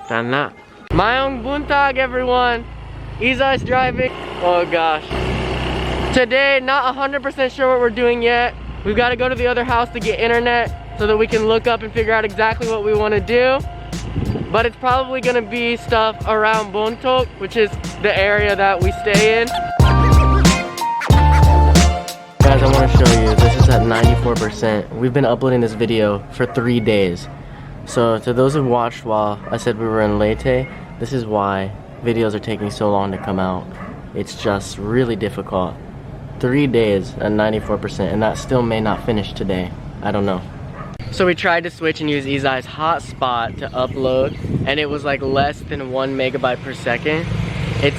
Tana. Mayong buntag, everyone. Izai's driving. Oh gosh. Today, not 100% sure what we're doing yet. We've got to go to the other house to get internet so that we can look up and figure out exactly what we want to do. But it's probably gonna be stuff around Boondoc, which is the area that we stay in. Guys, I want to show you, this is at 94%. We've been uploading this video for 3 days. So to those who watched while I said we were in Leyte, this is why videos are taking so long to come out. It's just really difficult. 3 days at 94%, and that still may not finish today. I don't know. So we tried to switch and use Izai's hotspot to upload, and it was like less than 1 megabyte per second. It's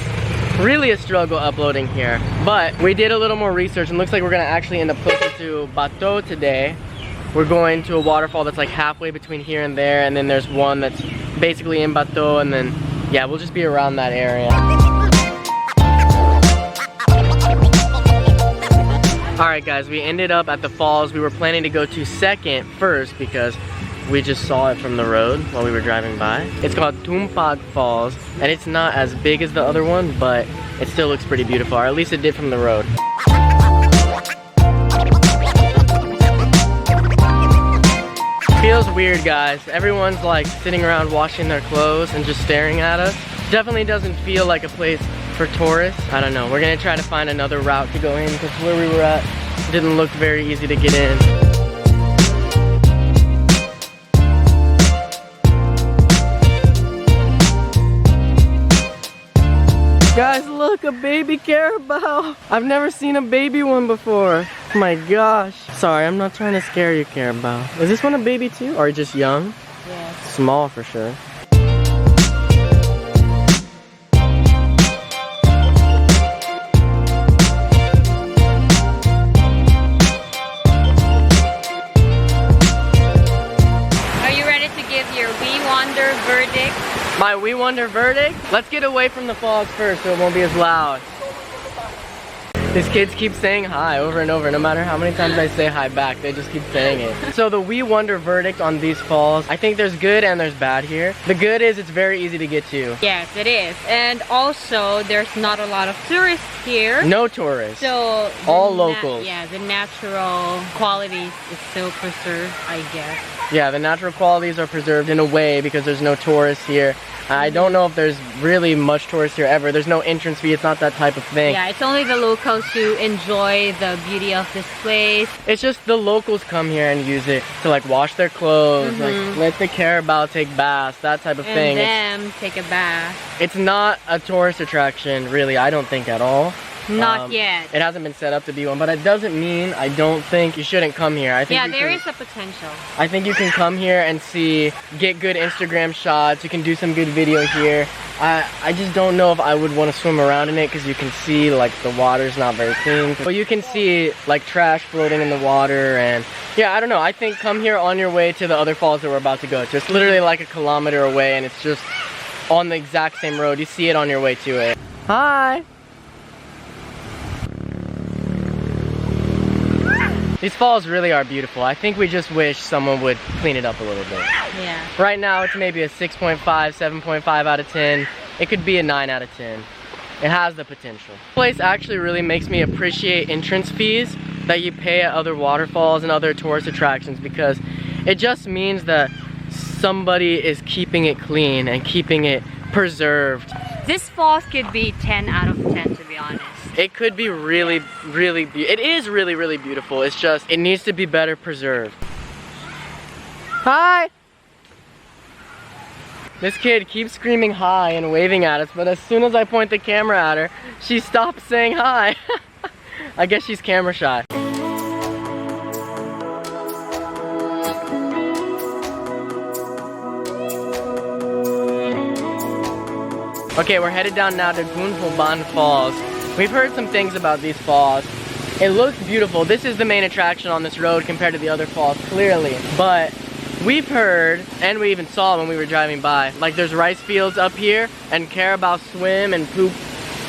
really a struggle uploading here, but we did a little more research and looks like we're gonna actually end up closer to Bato today. We're going to a waterfall that's like halfway between here and there, and then there's one that's basically in Bato, and then yeah, we'll just be around that area. Alright guys, we ended up at the falls. We were planning to go to second first because we just saw it from the road while we were driving by. It's called Tumpag Falls, and it's not as big as the other one, but it still looks pretty beautiful, or at least it did from the road. Feels weird, guys. Everyone's like sitting around washing their clothes and just staring at us. Definitely doesn't feel like a place for tourists. I don't know. We're gonna try to find another route to go in because where we were at didn't look very easy to get in. Guys, look, a baby carabao. I've never seen a baby one before. Oh my gosh. Sorry, I'm not trying to scare you, carabao. Is this one a baby too, or just young? Yeah. Small for sure. Verdict. My We Wander verdict? Let's get away from the falls first so it won't be as loud. These kids keep saying hi over and over. No matter how many times I say hi back, they just keep saying it. So the We Wander verdict on these falls, I think there's good and there's bad here. The good is it's very easy to get to. Yes, it is. And also, there's not a lot of tourists here. No tourists. So all locals. Yeah, the natural qualities is still preserved, I guess. Yeah, the natural qualities are preserved in a way because there's no tourists here. I don't know if there's really much tourists here ever. There's no entrance fee. It's not that type of thing. Yeah, it's only the locals who enjoy the beauty of this place. It's just the locals come here and use it to like wash their clothes, like let the carabao take baths, that type of thing. And them take a bath. It's not a tourist attraction, really, I don't think at all. Not yet. It hasn't been set up to be one, but it doesn't mean I don't think you shouldn't come here. I think yeah, there is a potential. I think you can come here and get good Instagram shots. You can do some good video here. I just don't know if I would want to swim around in it because you can see like the water's not very clean. But you can see like trash floating in the water, and yeah, I don't know. I think come here on your way to the other falls that we're about to go to. It's literally like a kilometer away, and it's just on the exact same road. You see it on your way to it. Hi! These falls really are beautiful. I think we just wish someone would clean it up a little bit. Yeah. Right now it's maybe a 6.5, 7.5 out of 10. It could be a 9 out of 10. It has the potential. This place actually really makes me appreciate entrance fees that you pay at other waterfalls and other tourist attractions, because it just means that somebody is keeping it clean and keeping it preserved. This falls could be 10 out of 10, to be honest. It could be really, really beautiful. It is really, really beautiful. It's just, it needs to be better preserved. Hi! This kid keeps screaming hi and waving at us, but as soon as I point the camera at her, she stops saying hi. I guess she's camera shy. Okay, we're headed down now to Gunhoban Falls. We've heard some things about these falls. It looks beautiful. This is the main attraction on this road compared to the other falls, clearly. But we've heard, and we even saw when we were driving by, like there's rice fields up here, and carabao swim and poop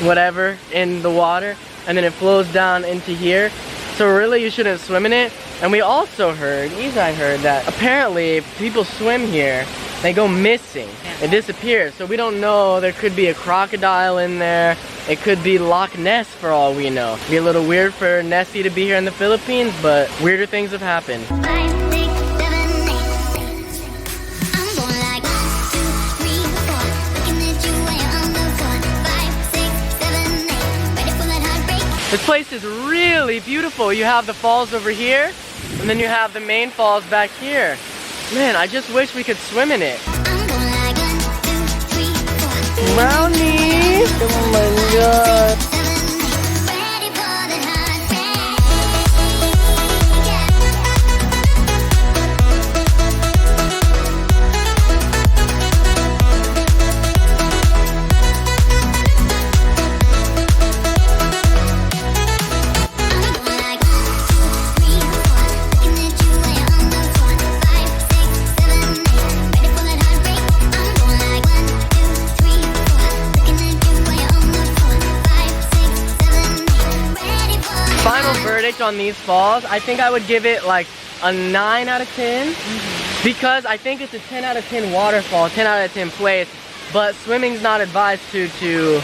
whatever in the water, and then it flows down into here. So really you shouldn't swim in it. And we also heard, Izai heard, that apparently if people swim here, they go missing. Yeah. It disappears. So we don't know. There could be a crocodile in there. It could be Loch Ness for all we know. It'd be a little weird for Nessie to be here in the Philippines, but weirder things have happened. This place is really beautiful. You have the falls over here, and then you have the main falls back here. Man, I just wish we could swim in it. Brownie! Oh my god. On these falls, I think I would give it like a 9 out of 10 because I think it's a 10 out of 10 waterfall, 10 out of 10 place, but swimming's not advised to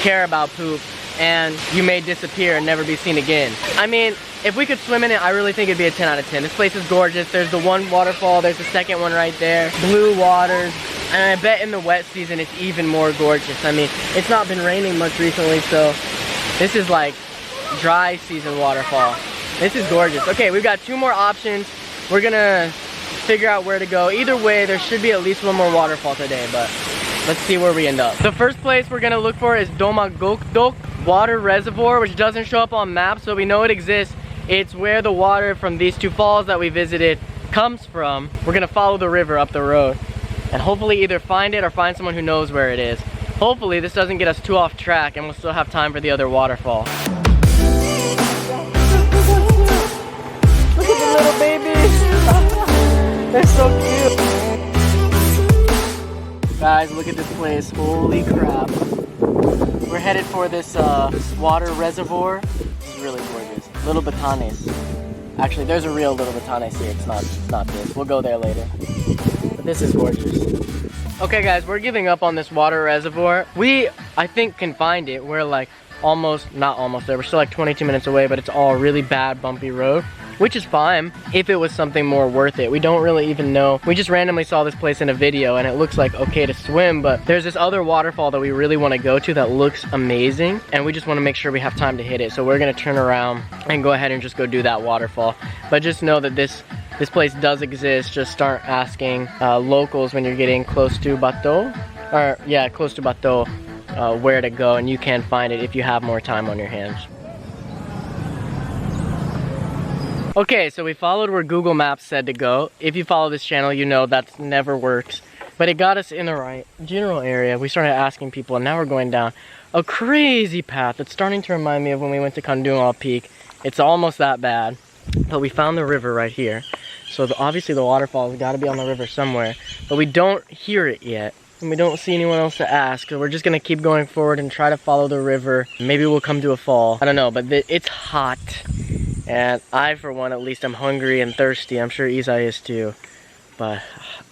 care about poop, and you may disappear and never be seen again. I mean, if we could swim in it, I really think it'd be a 10 out of 10. This place is gorgeous. There's the one waterfall, there's the second one right there, blue waters, and I bet in the wet season it's even more gorgeous. I mean, it's not been raining much recently, so this is like dry season waterfall. This is gorgeous. Okay, we've got 2 more options. We're gonna figure out where to go. Either way, there should be at least 1 more waterfall today, but let's see where we end up. The first place we're gonna look for is Boondoc Water Reservoir, which doesn't show up on maps, so we know it exists. It's where the water from these 2 falls that we visited comes from. We're gonna follow the river up the road and hopefully either find it or find someone who knows where it is. Hopefully this doesn't get us too off track and we'll still have time for the other waterfall. Look at the little babies. They're so cute. Guys, look at this place. Holy crap. We're headed for this water reservoir. This is really gorgeous. Little Batanes. Actually, there's a real Little Batanes here. It's not this. We'll go there later. But this is gorgeous. Okay guys, we're giving up on this water reservoir. We, I think, can find it. We're like not almost there. We're still like 22 minutes away, but it's all really bad, bumpy road, which is fine if it was something more worth it. We don't really even know. We just randomly saw this place in a video and it looks like okay to swim, but there's this other waterfall that we really want to go to that looks amazing, and we just want to make sure we have time to hit it. So we're gonna turn around and go ahead and just go do that waterfall. But just know that this place does exist. Just start asking locals when you're getting close to Bato, or yeah, close to Bato, where to go, and you can find it if you have more time on your hands. Okay, so we followed where Google Maps said to go. If you follow this channel, you know that never works. But it got us in the right general area. We started asking people, and now we're going down a crazy path. It's starting to remind me of when we went to Gunhoban Peak. It's almost that bad. But we found the river right here. So obviously the waterfall has got to be on the river somewhere. But we don't hear it yet. And we don't see anyone else to ask. So we're just going to keep going forward and try to follow the river. Maybe we'll come to a fall. I don't know, but it's hot. And I, for one, at least, am hungry and thirsty. I'm sure Isai is too. But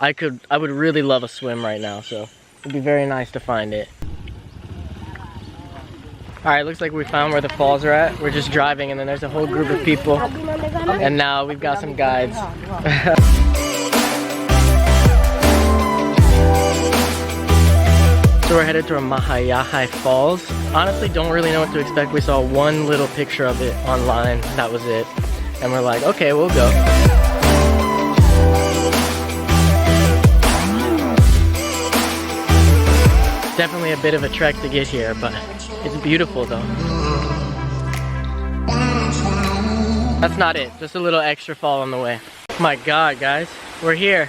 I would really love a swim right now. So it'd be very nice to find it. Alright, looks like we found where the falls are at. We're just driving and then there's a whole group of people. And now we've got some guides. So we're headed to Mahayahay Falls. Honestly, don't really know what to expect. We saw one little picture of it online. That was it. And we're like, okay, we'll go. Definitely a bit of a trek to get here, but it's beautiful though. That's not it, just a little extra fall on the way. Oh my god, guys, we're here.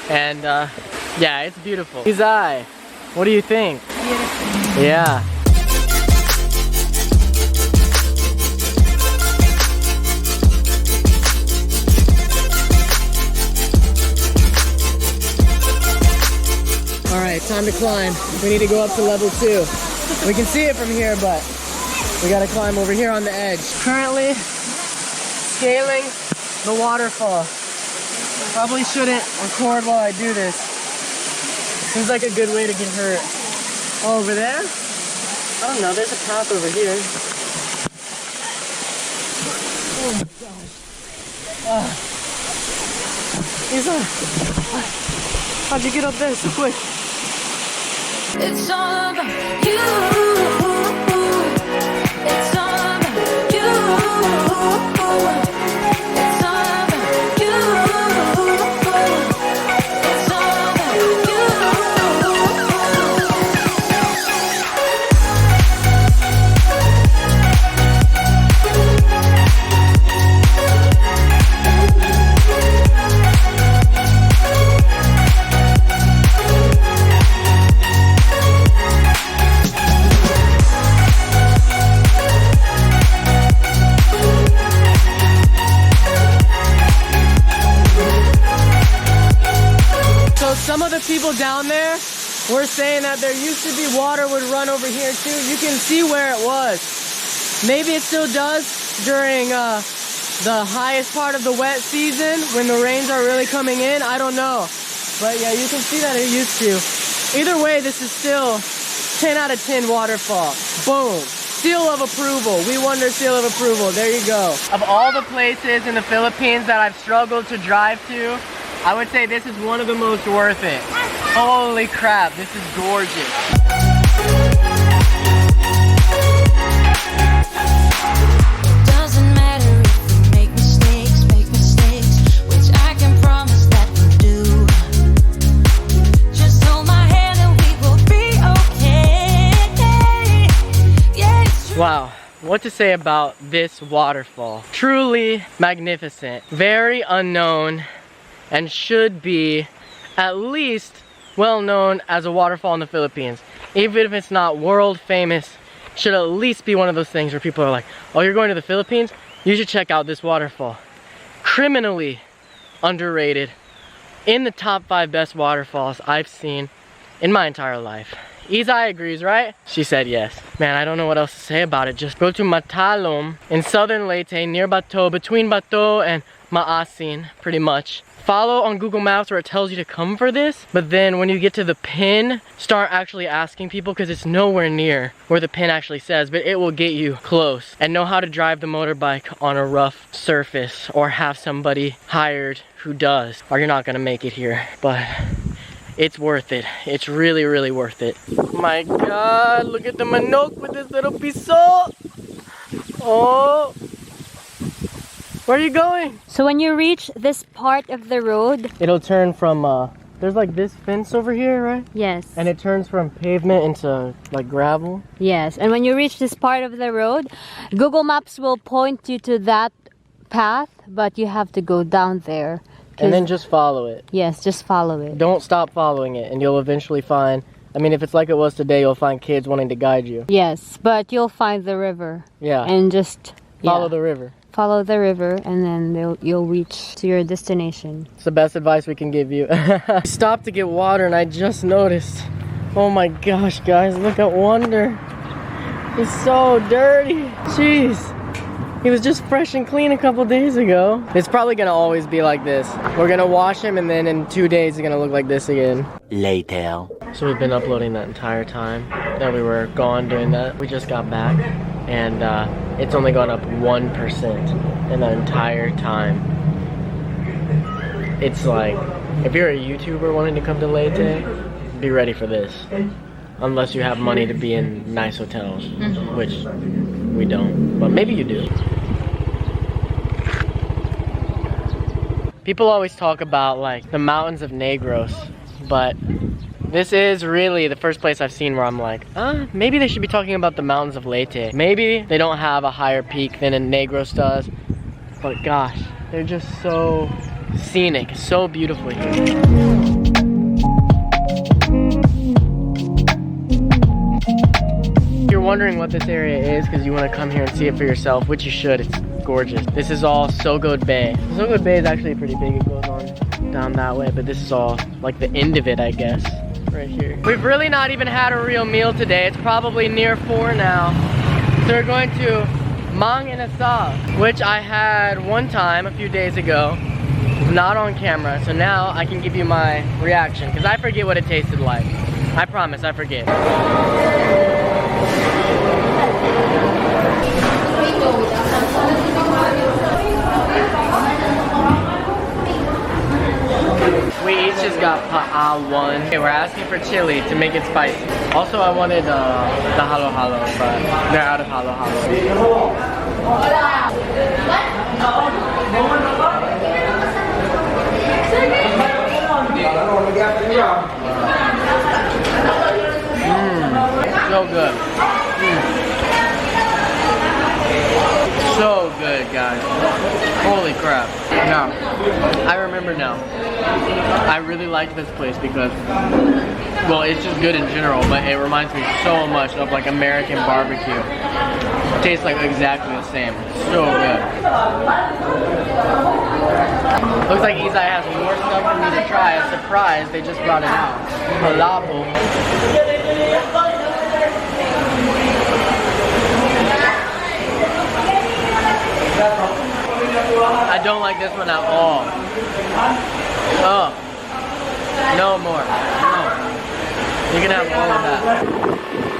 And yeah, it's beautiful. Isai, what do you think? Beautiful. Yeah. Alright, time to climb. We need to go up to level 2. We can see it from here, but we gotta climb over here on the edge. Currently scaling the waterfall. Probably shouldn't record while I do this. Seems like a good way to get hurt. Oh, over there? I don't know, there's a path over here. Oh my gosh. Isa, how'd you get up there so quick? It's all about you. It's all about you. It's all about you. It's all about you. Some of the people down there were saying that there used to be water would run over here too. You can see where it was. Maybe it still does during the highest part of the wet season when the rains are really coming in. I don't know. But yeah, you can see that it used to. Either way, this is still 10 out of 10 waterfall. Boom. Seal of approval. We Wander seal of approval. There you go. Of all the places in the Philippines that I've struggled to drive to, I would say this is one of the most worth it. Holy crap, this is gorgeous. Doesn't matter if we make mistakes, which I can promise that we'll do. Just hold my hand and we will be okay. Yeah, it's true. Wow, what to say about this waterfall? Truly magnificent, very unknown, and should be at least well known as a waterfall in the Philippines. Even if it's not world famous, should at least be one of those things where people are like, oh, you're going to the Philippines? You should check out this waterfall. Criminally underrated. In the top 5 best waterfalls I've seen in my entire life. Izai agrees, right? She said yes. Man, I don't know what else to say about it. Just go to Matalom in Southern Leyte, near Bato, between Bato and Maasin, pretty much. Follow on Google Maps where it tells you to come for this, but then when you get to the pin, start actually asking people, because it's nowhere near where the pin actually says, but it will get you close. And know how to drive the motorbike on a rough surface, or have somebody hired who does, or you're not gonna make it here. But it's worth it. It's really, really worth it. My God, look at the manok with this little piso. Oh. Where are you going? So when you reach this part of the road, it'll turn from, there's like this fence over here, right? yes. And it turns from pavement into like gravel. Yes, and when you reach this part of the road, Google Maps will point you to that path, but you have to go down there. And then just follow it. Yes, just follow it. Don't stop following it, and you'll eventually find, I mean, if it's like it was today, you'll find kids wanting to guide you. Yes, but you'll find the river. Yeah. And just follow the river. Follow the river, and then you'll reach to your destination. It's the best advice we can give you. We stopped to get water, and I just noticed. Oh my gosh, guys, look at Wander. He's so dirty. Jeez. He was just fresh and clean a couple days ago. It's probably gonna always be like this. We're gonna wash him, and then in 2 days, he's gonna look like this again. Later. So we've been uploading that entire time that we were gone doing that. We just got back, and it's only gone up 1% in the entire time. It's like, if you're a YouTuber wanting to come to Leyte, be ready for this. Unless you have money to be in nice hotels, which we don't, but maybe you do. People always talk about like the mountains of Negros, but this is really the first place I've seen where I'm like, maybe they should be talking about the mountains of Leyte. Maybe they don't have a higher peak than Negros does, but gosh, they're just so scenic, so beautiful here. Wondering what this area is because you want to come here and see it for yourself, which you should. It's gorgeous. This is all Sogod Bay. Sogod Bay is actually pretty big. It goes on down that way, but this is all like the end of it, I guess, right here. We've really not even had a real meal today. It's probably near 4 now. So we're going to Mang Inasal, which I had one time a few days ago. not on camera, so now I can give you my reaction, because I forget what it tasted like. I promise, I forget. We each just got pa'awan. Okay, we're asking for chili to make it spicy. Also, I wanted the halo halo, but they're out of halo halo. So good. So good, guys. Holy crap. Now, I remember now. I really like this place because, well, it's just good in general, but it reminds me so much of like American barbecue. It tastes like exactly the same. So good. Looks like Izai has more stuff for me to try. A surprise, they just brought it out. Malabo. I don't like this one at all. Oh. No more. No. You can have all of that.